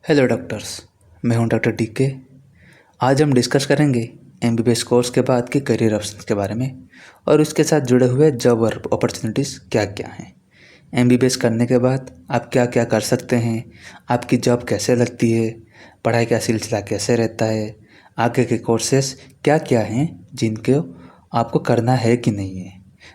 Hello doctors, मैं हूं doctor DK. आज हम डिस्कस करेंगे एमबीबीएस कोर्स के बाद के करियर ऑप्शंस के बारे में और उसके साथ जुड़े हुए जॉब और अपॉर्चुनिटीज़ क्या क्या हैं। एमबीबीएस करने के बाद आप क्या क्या कर सकते हैं, आपकी जॉब कैसे लगती है, पढ़ाई का सिलसिला कैसे रहता है, आगे के कोर्सेस क्या क्या हैं जिनको आपको करना है कि नहीं है,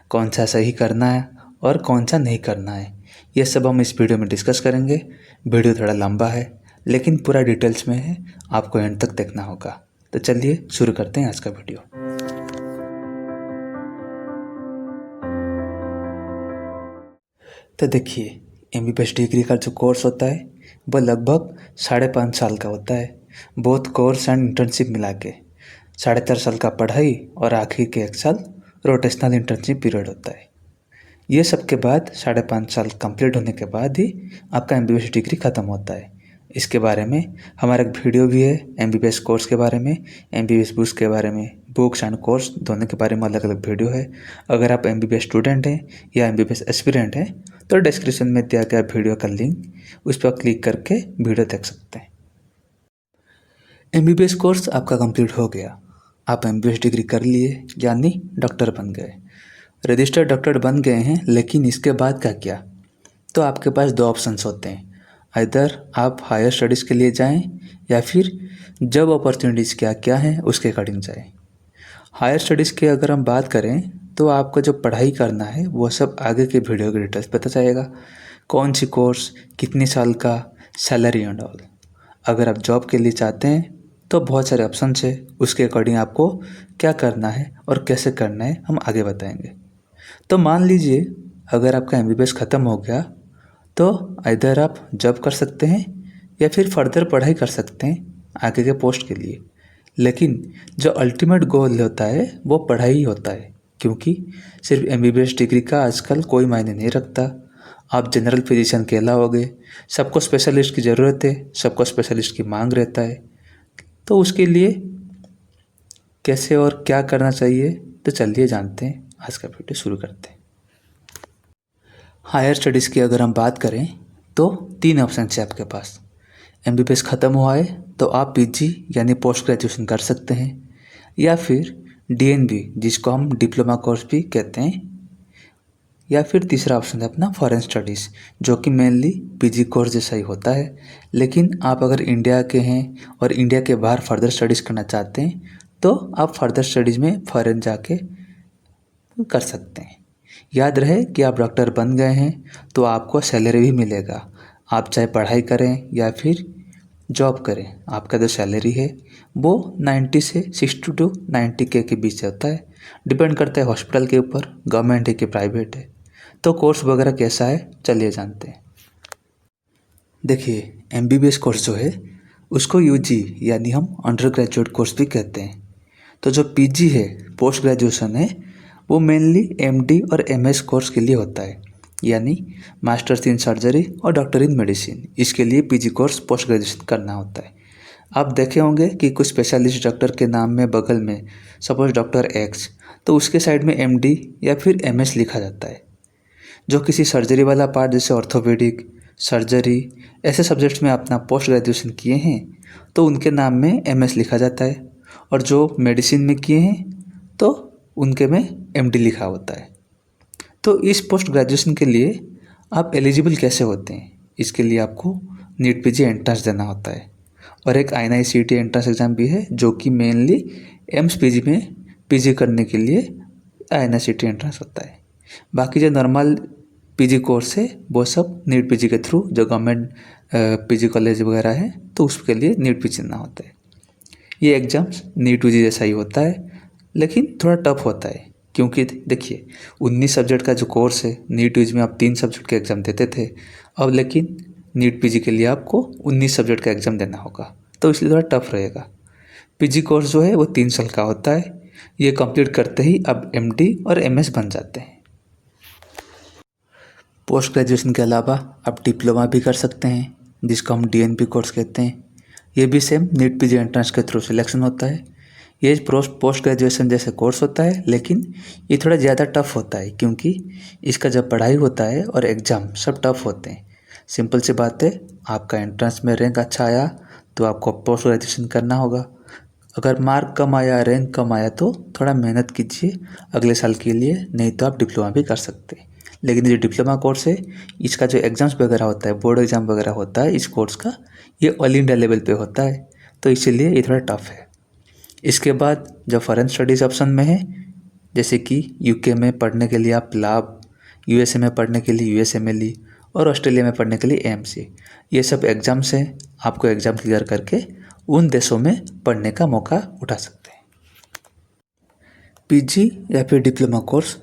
कौन सा सही करना है और कौन सा नहीं करना है, ये सब हम इस वीडियो में डिस्कस करेंगे। वीडियो थोड़ा लंबा है लेकिन पूरा डिटेल्स में है, आपको एंड तक देखना होगा। तो चलिए शुरू करते हैं आज का वीडियो। तो देखिए, एमबीबीएस डिग्री का जो कोर्स होता है वो लगभग 5.5 साल का होता है। बोथ कोर्स एंड इंटर्नशिप मिला के 4.5 साल का पढ़ाई और आखिर के 1 साल रोटेशनल इंटर्नशिप पीरियड होता है। ये सब के बाद 5.5 साल कंप्लीट होने के बाद ही आपका एमबीबीएस डिग्री ख़त्म होता है। इसके बारे में हमारा एक वीडियो भी है, एमबीबीएस कोर्स के बारे में, एमबीबीएस बुक्स के बारे में, बुक्स एंड कोर्स दोनों के बारे में अलग अलग वीडियो है। अगर आप एमबीबीएस स्टूडेंट हैं या एमबीबीएस एस्पिरेंट हैं तो डिस्क्रिप्शन में दिया गया वीडियो का लिंक, उस पर क्लिक करके वीडियो देख सकते हैं। एमबीबीएस कोर्स आपका कंप्लीट हो गया, आप एमबीबीएस डिग्री कर लिए यानी डॉक्टर बन गए, रजिस्टर्ड डॉक्टर बन गए हैं। लेकिन इसके बाद का क्या? तो आपके पास दो ऑप्शंस होते हैं, इधर आप हायर स्टडीज़ के लिए जाएं या फिर जॉब अपॉर्चुनिटीज़ क्या क्या हैं उसके अकॉर्डिंग जाएं। हायर स्टडीज़ की अगर हम बात करें तो आपको जो पढ़ाई करना है वो सब आगे के वीडियो के डिटेल्स पता चलेगा, कौन सी कोर्स, कितने साल का, सैलरी एंड ऑल। अगर आप जॉब के लिए चाहते हैं तो बहुत सारे ऑप्शन है, उसके अकॉर्डिंग आपको क्या करना है और कैसे करना है हम आगे बताएंगे। तो मान लीजिए अगर आपका एमबीबीएस ख़त्म हो गया तो इधर आप जॉब कर सकते हैं या फिर फर्दर पढ़ाई कर सकते हैं आगे के पोस्ट के लिए। लेकिन जो अल्टीमेट गोल होता है वो पढ़ाई ही होता है, क्योंकि सिर्फ एमबीबीएस डिग्री का आजकल कोई मायने नहीं रखता। आप जनरल फिजिशियन कहलाओगे, सबको स्पेशलिस्ट की ज़रूरत है, सबको स्पेशलिस्ट की मांग रहता है। तो उसके लिए कैसे और क्या करना चाहिए, तो चलिए जानते हैं, आज का वीडियो शुरू करते हैं। हायर स्टडीज़ की अगर हम बात करें तो 3 ऑप्शन है आपके पास। एमबीबीएस ख़त्म हुआ है तो आप पीजी यानी पोस्ट ग्रेजुएशन कर सकते हैं, या फिर डीएनबी जिसको हम डिप्लोमा कोर्स भी कहते हैं, या फिर तीसरा ऑप्शन है अपना फॉरेन स्टडीज़ जो कि मेनली पीजी कोर्स जैसा ही होता है। लेकिन आप अगर इंडिया के हैं और इंडिया के बाहर फर्दर स्टडीज़ करना चाहते हैं तो आप फर्दर स्टडीज़ में फॉरेन जाके कर सकते हैं। याद रहे कि आप डॉक्टर बन गए हैं तो आपको सैलरी भी मिलेगा, आप चाहे पढ़ाई करें या फिर जॉब करें, आपका जो सैलरी है वो 90 से 60 टू 90 के बीच होता है। डिपेंड करता है हॉस्पिटल के ऊपर, गवर्नमेंट है कि प्राइवेट है। तो कोर्स वगैरह कैसा है चलिए जानते हैं। देखिए, एमबीबीएस कोर्स जो है उसको यूजी यानी हम अंडर ग्रेजुएट कोर्स भी कहते हैं। तो जो पीजी है, पोस्ट ग्रेजुएशन है, वो मेनली एमडी और एमएस कोर्स के लिए होता है, यानी मास्टर्स इन सर्जरी और डॉक्टर इन मेडिसिन। इसके लिए पीजी कोर्स पोस्ट ग्रेजुएशन करना होता है। आप देखे होंगे कि कुछ स्पेशलिस्ट डॉक्टर के नाम में बगल में सपोज डॉक्टर एक्स, तो उसके साइड में एमडी या फिर एमएस लिखा जाता है। जो किसी सर्जरी वाला पार्ट जैसे ऑर्थोपेडिक सर्जरी ऐसे सब्जेक्ट्स में अपना पोस्ट ग्रेजुएशन किए हैं तो उनके नाम में एमएस लिखा जाता है, और जो मेडिसिन में किए हैं तो उनके में एमडी लिखा होता है। तो इस पोस्ट ग्रेजुएशन के लिए आप एलिजिबल कैसे होते हैं, इसके लिए आपको नीट पीजी एंट्रेंस देना होता है, और एक INICET एंट्रेंस एग्ज़ाम भी है जो कि मेनली एम्स पीजी में पीजी करने के लिए INICET एंट्रेंस होता है। बाकी जो नॉर्मल पीजी कोर्स है वो सब नीट पीजी के थ्रू, जो गवर्नमेंट पीजी कॉलेज वगैरह है तो उसके लिए नीट पीजी देना होता है। ये एग्ज़ाम्स नीट पीजी जैसा ही होता है लेकिन थोड़ा टफ होता है, क्योंकि देखिए 19 सब्जेक्ट का जो कोर्स है, नीट पीजी में आप 3 सब्जेक्ट के एग्ज़ाम देते थे, अब लेकिन नीट पीजी के लिए आपको 19 सब्जेक्ट का एग्ज़ाम देना होगा, तो इसलिए थोड़ा टफ रहेगा। पीजी कोर्स जो है वो 3 साल का होता है, ये कंप्लीट करते ही अब एमडी और एमएस बन जाते हैं। पोस्ट ग्रेजुएशन के अलावा आप डिप्लोमा भी कर सकते हैं जिसको हम डीएनपी कोर्स कहते हैं। ये भी सेम नीट पीजी एंट्रेंस के थ्रू सिलेक्शन होता है। ये पोस्ट ग्रेजुएशन जैसे कोर्स होता है लेकिन ये थोड़ा ज़्यादा टफ होता है, क्योंकि इसका जब पढ़ाई होता है और एग्ज़ाम सब टफ होते हैं। सिंपल सी बात है, आपका एंट्रेंस में रैंक अच्छा आया तो आपको पोस्ट ग्रेजुएशन करना होगा। अगर मार्क कम आया, रैंक कम आया तो थोड़ा मेहनत कीजिए अगले साल के लिए, नहीं तो आप डिप्लोमा भी कर सकते हैं। लेकिन ये डिप्लोमा कोर्स है, इसका जो एग्ज़ाम्स वगैरह होता है, बोर्ड एग्ज़ाम वगैरह होता है इस कोर्स का, ये ऑल इंडिया लेवल पे होता है, तो इसीलिए ये थोड़ा टफ है। इसके बाद जो फॉरेन स्टडीज़ ऑप्शन में है, जैसे कि यूके में पढ़ने के लिए आप लाभ, यूएसए में पढ़ने के लिए यूएसएमएलई और ऑस्ट्रेलिया में पढ़ने के लिए एएमसी, ये सब एग्ज़ाम्स हैं। आपको एग्ज़ाम क्लियर करके उन देशों में पढ़ने का मौका उठा सकते हैं। पीजी या फिर डिप्लोमा कोर्स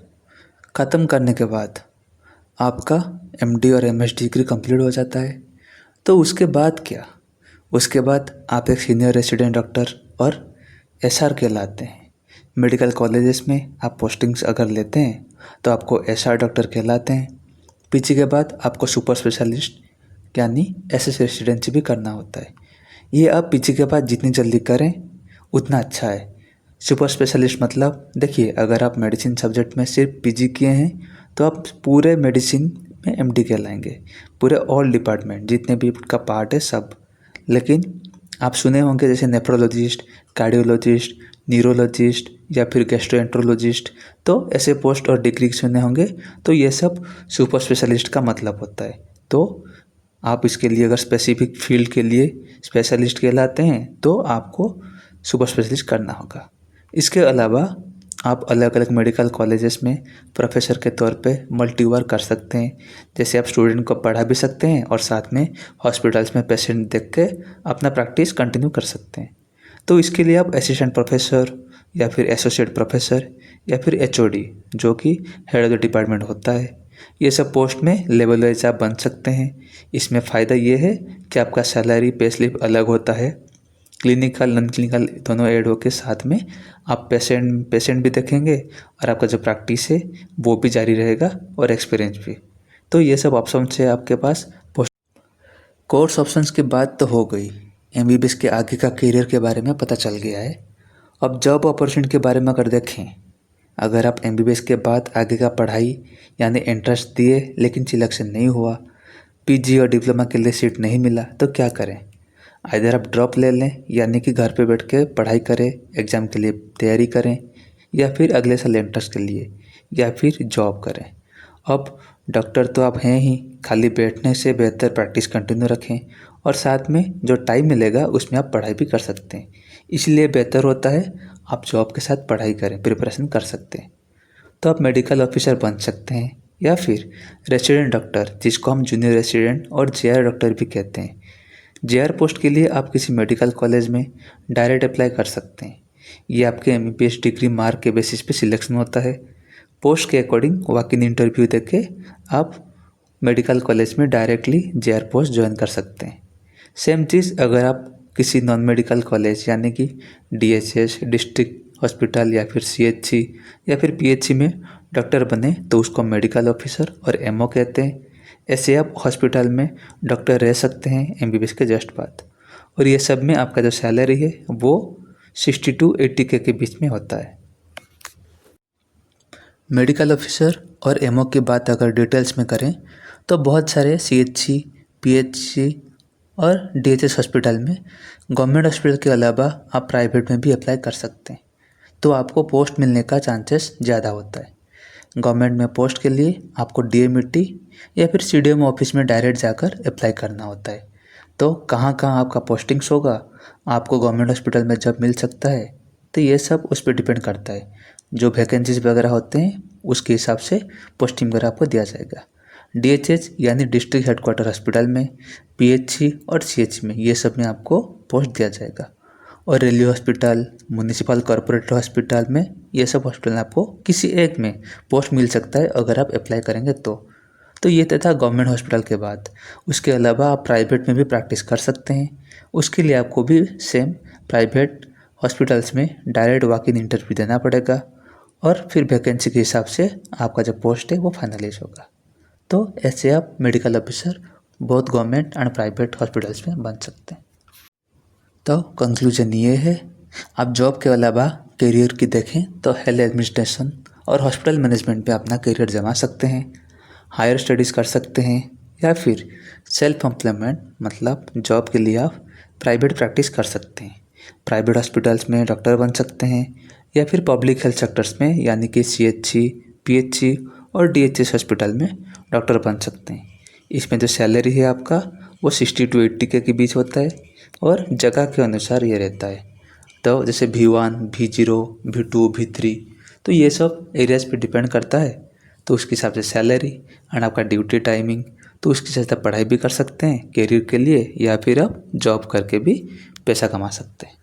ख़त्म करने के बाद आपका एमडी और एमएस डिग्री कंप्लीट हो जाता है। तो उसके बाद क्या? उसके बाद आप एक सीनियर रेसिडेंट डॉक्टर और एसआर कहलाते हैं। मेडिकल कॉलेजेस में आप पोस्टिंग्स अगर लेते हैं तो आपको एसआर डॉक्टर कहलाते हैं। पीजी के बाद आपको सुपर स्पेशलिस्ट यानी एसएस रेसिडेंसी भी करना होता है। ये आप पीजी के बाद जितनी जल्दी करें उतना अच्छा है। सुपर स्पेशलिस्ट मतलब देखिए, अगर आप मेडिसिन सब्जेक्ट में सिर्फ पीजी किए हैं तो आप पूरे मेडिसिन में एमडी कहलाएंगे, पूरे ऑल डिपार्टमेंट जितने भी का पार्ट है सब। लेकिन आप सुने होंगे जैसे नेफ्रोलॉजिस्ट, कार्डियोलॉजिस्ट, न्यूरोलॉजिस्ट या फिर गैस्ट्रोएंट्रोलॉजिस्ट, तो ऐसे पोस्ट और डिग्री सुने होंगे, तो ये सब सुपर स्पेशलिस्ट का मतलब होता है। तो आप इसके लिए अगर स्पेसिफिक फील्ड के लिए स्पेशलिस्ट कहलाते हैं तो आपको सुपर स्पेशलिस्ट करना होगा। इसके अलावा आप अलग अलग मेडिकल कॉलेजेस में प्रोफेसर के तौर पे मल्टी वर्क कर सकते हैं। जैसे आप स्टूडेंट को पढ़ा भी सकते हैं और साथ में हॉस्पिटल्स में पेशेंट देख के अपना प्रैक्टिस कंटिन्यू कर सकते हैं। तो इसके लिए आप असिस्टेंट प्रोफेसर या फिर एसोसिएट प्रोफेसर या फिर एचओडी, जो कि हेड ऑफ द डिपार्टमेंट होता है, ये सब पोस्ट में लेवल वाइज आप बन सकते हैं। इसमें फ़ायदा ये है कि आपका सैलरी पे स्लिप अलग होता है, क्लिनिकल नॉन क्लिनिकल दोनों ऐड होकर साथ में आप पेशेंट भी देखेंगे और आपका जो प्रैक्टिस है वो भी जारी रहेगा और एक्सपीरियंस भी। तो ये सब ऑप्शन है आपके पास। कोर्स ऑप्शंस की बात तो हो गई, एमबीबीएस के आगे का करियर के बारे में पता चल गया है। अब जॉब अपॉर्चुनिटी के बारे में अगर देखें, अगर आप एमबीबीएस के बाद आगे का पढ़ाई यानी इंटरेस्ट दिए लेकिन सिलेक्शन नहीं हुआ, पीजी और डिप्लोमा के लिए सीट नहीं मिला, तो क्या करें? इधर आप ड्रॉप ले लें यानी कि घर पे बैठ के पढ़ाई करें, एग्ज़ाम के लिए तैयारी करें, या फिर अगले साल एंट्रेंस के लिए, या फिर जॉब करें। अब डॉक्टर तो आप हैं ही, खाली बैठने से बेहतर प्रैक्टिस कंटिन्यू रखें और साथ में जो टाइम मिलेगा उसमें आप पढ़ाई भी कर सकते हैं। इसलिए बेहतर होता है आप जॉब के साथ पढ़ाई करें, प्रिपरेशन कर सकते हैं। तो आप मेडिकल ऑफिसर बन सकते हैं या फिर रेसिडेंट डॉक्टर, जिसको हम जूनियर रेसिडेंट और जेआर डॉक्टर भी कहते हैं। जेआर पोस्ट के लिए आप किसी मेडिकल कॉलेज में डायरेक्ट अप्लाई कर सकते हैं। ये आपके एमबीबीएस डिग्री मार्क के बेसिस पे सिलेक्शन होता है। पोस्ट के अकॉर्डिंग वॉक इन इंटरव्यू देके आप मेडिकल कॉलेज में डायरेक्टली जेआर पोस्ट ज्वाइन कर सकते हैं। सेम चीज़ अगर आप किसी नॉन मेडिकल कॉलेज यानी कि डीएचएस, डिस्ट्रिक्ट हॉस्पिटल या फिर सीएचसी या फिर पीएचसी में डॉक्टर बने तो उसको मेडिकल ऑफिसर और एमओ कहते हैं। ऐसे आप हॉस्पिटल में डॉक्टर रह सकते हैं एमबीबीएस के जस्ट बाद। और ये सब में आपका जो सैलरी है वो 60 to 80 के बीच में होता है। मेडिकल ऑफिसर और एमओ की बात अगर डिटेल्स में करें तो बहुत सारे सीएचसी, पीएचसी और डीएचएस हॉस्पिटल में, गवर्नमेंट हॉस्पिटल के अलावा आप प्राइवेट में भी अप्लाई कर सकते हैं, तो आपको पोस्ट मिलने का चांसेस ज़्यादा होता है। गवर्नमेंट में पोस्ट के लिए आपको डीएमईटी या फिर सीडीएमओ ऑफिस में डायरेक्ट जाकर अप्लाई करना होता है। तो कहाँ कहाँ आपका पोस्टिंग्स होगा, आपको गवर्नमेंट हॉस्पिटल में जब मिल सकता है, तो ये सब उस पर डिपेंड करता है। जो वैकेंसीज वगैरह होते हैं उसके हिसाब से पोस्टिंग वगैरह आपको दिया जाएगा। डीएचएच यानी डिस्ट्रिक्ट हेडक्वार्टर हॉस्पिटल में, पीएचसी और सीएचसी में, ये सब में आपको पोस्ट दिया जाएगा। और railway hospital, municipal corporate hospital में, ये सब हॉस्पिटल में आपको किसी एक में पोस्ट मिल सकता है अगर आप अप्लाई करेंगे तो ये था गवर्नमेंट हॉस्पिटल के बाद। उसके अलावा आप प्राइवेट में भी प्रैक्टिस कर सकते हैं। उसके लिए आपको भी सेम प्राइवेट हॉस्पिटल्स में डायरेक्ट वॉक इन इंटरव्यू देना पड़ेगा और फिर वैकेंसी के हिसाब से आपका जो पोस्ट है वो फाइनलाइज होगा। तो ऐसे आप मेडिकल ऑफिसर बहुत गवर्नमेंट एंड प्राइवेट हॉस्पिटल्स में बन सकते हैं। तो कंक्लूजन ये है, आप जॉब के अलावा करियर की देखें तो हेल्थ एडमिनिस्ट्रेशन और हॉस्पिटल मैनेजमेंट पे अपना करियर जमा सकते हैं, हायर स्टडीज़ कर सकते हैं या फिर सेल्फ एम्प्लॉयमेंट मतलब जॉब के लिए आप प्राइवेट प्रैक्टिस कर सकते हैं। प्राइवेट हॉस्पिटल्स में डॉक्टर बन सकते हैं या फिर पब्लिक हेल्थ सेक्टर्स में यानी कि CHC, PHC और DHS हॉस्पिटल में डॉक्टर बन सकते हैं। इसमें जो सैलरी है आपका वो 60 to 80 के बीच होता है और जगह के अनुसार ये रहता है। तो जैसे V1, V0, V2, V3 तो ये सब एरियाज़ पे डिपेंड करता है। तो उसके हिसाब से सैलरी एंड आपका ड्यूटी टाइमिंग, तो उसके हिसाब से पढ़ाई भी कर सकते हैं करियर के लिए या फिर आप जॉब करके भी पैसा कमा सकते हैं।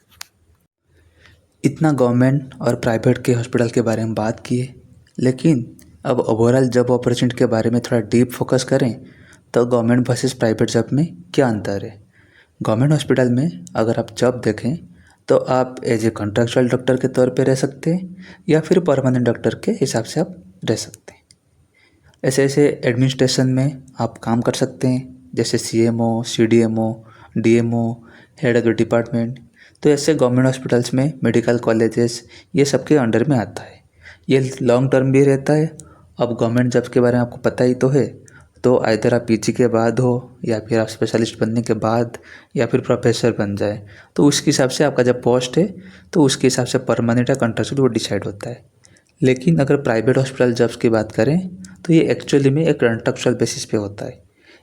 इतना गवर्नमेंट और प्राइवेट के हॉस्पिटल के बारे में बात किए, लेकिन अब ओवरऑल जॉब अपॉर्चुनिटी के बारे में थोड़ा डीप फोकस करें तो गवर्नमेंट वर्सेस प्राइवेट जॉब में क्या अंतर है। गवर्नमेंट हॉस्पिटल में अगर आप जॉब देखें तो आप एज ए कॉन्ट्रैक्चुअल डॉक्टर के तौर पे रह सकते हैं या फिर परमानेंट डॉक्टर के हिसाब से आप रह सकते हैं। ऐसे ऐसे एडमिनिस्ट्रेशन में आप काम कर सकते हैं जैसे CMO, CDMO, DMO, head of the department. तो ऐसे गवर्नमेंट हॉस्पिटल्स में मेडिकल कॉलेजेस ये सबके अंडर में आता है। ये लॉन्ग टर्म भी रहता है। अब गवर्नमेंट जॉब के बारे में आपको पता ही तो है, तो आइदर आप PG के बाद हो या फिर आप स्पेशलिस्ट बनने के बाद या फिर प्रोफेसर बन जाए, तो उसके हिसाब से आपका जब पोस्ट है तो उसके हिसाब से परमानेंट या कॉन्ट्रैक्चुअल वो डिसाइड होता है। लेकिन अगर प्राइवेट हॉस्पिटल जॉब्स की बात करें तो ये एक्चुअली में एक कॉन्ट्रैक्चुअल बेसिस पे होता है।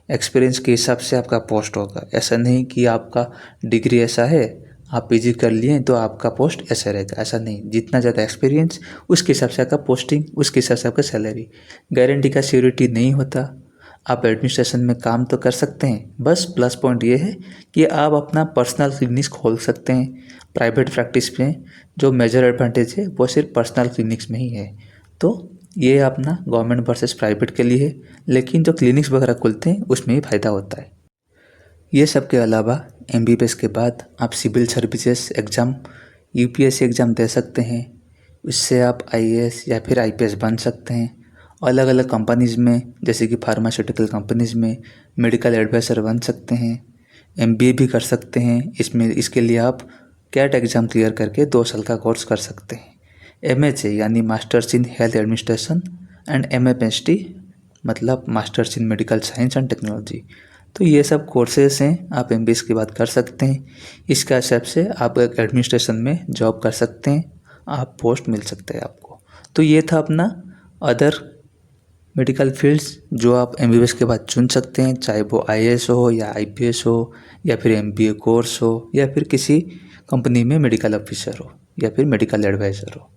एक्सपीरियंस के हिसाब से आपका पोस्ट होगा। ऐसा नहीं कि आपका डिग्री ऐसा है, आप PG कर लिए तो आपका पोस्ट ऐसा रहेगा, ऐसा नहीं। जितना ज़्यादा एक्सपीरियंस उसके हिसाब से आपका पोस्टिंग, उसके हिसाब से आपका सैलरी। गारंटी का सिक्योरिटी नहीं होता। आप एडमिनिस्ट्रेशन में काम तो कर सकते हैं, बस प्लस पॉइंट ये है कि आप अपना पर्सनल क्लिनिक्स खोल सकते हैं। प्राइवेट प्रैक्टिस में जो मेजर एडवांटेज है वो सिर्फ पर्सनल क्लिनिक्स में ही है। तो ये अपना गवर्नमेंट वर्सेस प्राइवेट के लिए है, लेकिन जो क्लिनिक्स वगैरह खुलते हैं उसमें ही फ़ायदा होता है। ये सब के अलावा MBBS के बाद आप civil services exam, UPSC exam दे सकते हैं। इससे आप IAS या फिर IPS बन सकते हैं। अलग अलग कंपनीज़ में जैसे कि फार्मास्यूटिकल कंपनीज़ में मेडिकल एडवाइज़र बन सकते हैं। MBA भी कर सकते हैं। इसके लिए आप CAT एग्ज़ाम क्लियर करके 2 साल का कोर्स कर सकते हैं। MHA यानी masters in health administration and MMHD मतलब masters in medical science and technology. तो ये सब कोर्सेज हैं, आप MBBS की बात कर सकते हैं। इसके हिसाब से आप एक एडमिनिस्ट्रेशन में जॉब कर सकते हैं, आप पोस्ट मिल सकते हैं आपको। तो ये था अपना अदर मेडिकल फील्ड्स जो आप MBBS के बाद चुन सकते हैं, चाहे वो IAS हो या IPS हो या फिर MBA कोर्स हो या फिर किसी कंपनी में मेडिकल ऑफिसर हो या फिर मेडिकल एडवाइज़र हो।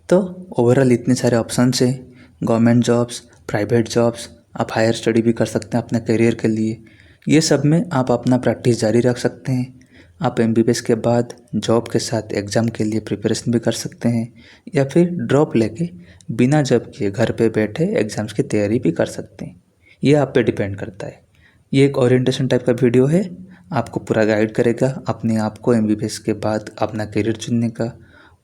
तो ओवरऑल इतने सारे ऑप्शंस हैं, गवर्नमेंट जॉब्स, प्राइवेट जॉब्स, आप हायर स्टडी भी कर सकते हैं अपने करियर के लिए। ये सब में आप अपना प्रैक्टिस जारी रख सकते हैं। आप MBBS के बाद जॉब के साथ एग्ज़ाम के लिए प्रिपरेशन भी कर सकते हैं या फिर ड्रॉप लेके बिना जॉब किए घर पे बैठे एग्ज़ाम्स की तैयारी भी कर सकते हैं। ये आप पे डिपेंड करता है। ये एक ओरिएंटेशन टाइप का वीडियो है, आपको पूरा गाइड करेगा अपने आप को MBBS के बाद अपना करियर चुनने का।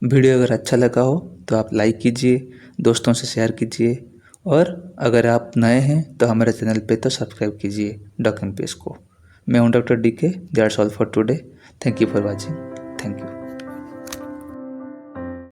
वीडियो अगर अच्छा लगा हो तो आप लाइक कीजिए, दोस्तों से शेयर कीजिए और अगर आप नए हैं तो हमारे चैनल पे तो सब्सक्राइब कीजिए डॉक MPS को। मैं हूं doctor DK। That's all for today. Thank you for watching.